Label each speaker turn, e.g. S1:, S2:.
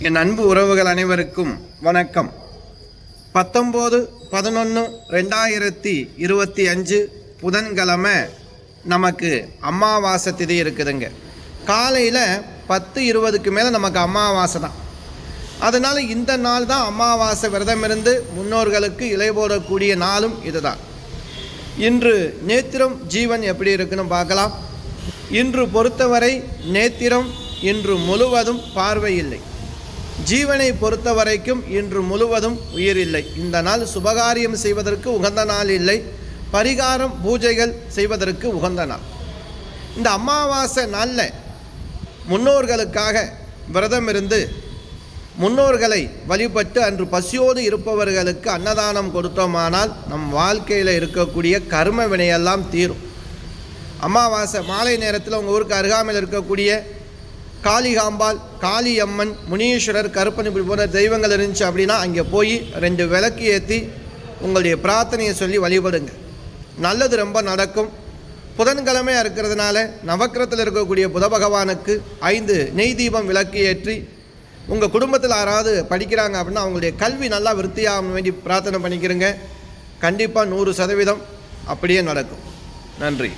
S1: என் அன்பு உறவுகள் அனைவருக்கும் வணக்கம். 19/11/2025 புதன்கிழமை நமக்கு அமாவாசை திதி இருக்குதுங்க. காலையில் 10:20க்கு மேலே நமக்கு அமாவாசை தான். அதனால் இந்த நாள் தான் அமாவாசை விரதம் இருந்து முன்னோர்களுக்கு இலை போடக்கூடிய நாளும் இதுதான். இன்று நேத்திரம் ஜீவன் எப்படி இருக்குன்னு பார்க்கலாம். இன்று பொறுத்தவரை நேத்திரம் இன்று முழுவதும் பார்வை இல்லை. ஜீவனை பொறுத்த வரைக்கும் இன்று முழுவதும் உயிர் இல்லை. இந்த நாள் சுபகாரியம் செய்வதற்கு உகந்த நாள் இல்லை. பரிகாரம் பூஜைகள் செய்வதற்கு உகந்த நாள். இந்த அமாவாசை நாளில் முன்னோர்களுக்காக விரதம் இருந்து முன்னோர்களை வழிபட்டு அன்று பசியோடு இருப்பவர்களுக்கு அன்னதானம் கொடுத்தோமானால் நம் வாழ்க்கையில் இருக்கக்கூடிய கர்ம வினையெல்லாம் தீரும். அமாவாசை மாலை நேரத்தில் உங்கள் ஊருக்கு அருகாமையில் இருக்கக்கூடிய காளிகாம்பாள், காளியம்மன், முனீஸ்வரர், கருப்பன் இப்படி போன்ற தெய்வங்கள் இருந்துச்சு அப்படின்னா அங்கே போய் 2 விளக்கு ஏற்றி உங்களுடைய பிரார்த்தனையை சொல்லி வழிபடுங்க. நல்லது ரொம்ப நடக்கும். புதன்கிழமையாக இருக்கிறதுனால நவக்கிரத்தில் இருக்கக்கூடிய புத பகவானுக்கு 5 நெய் தீபம் விளக்கு ஏற்றி உங்கள் குடும்பத்தில் யாராவது படிக்கிறாங்க அப்படின்னா அவங்களுடைய கல்வி நல்லா விருத்தியாக வேண்டி பிரார்த்தனை பண்ணிக்கிறங்க. கண்டிப்பாக 100% அப்படியே நடக்கும். நன்றி.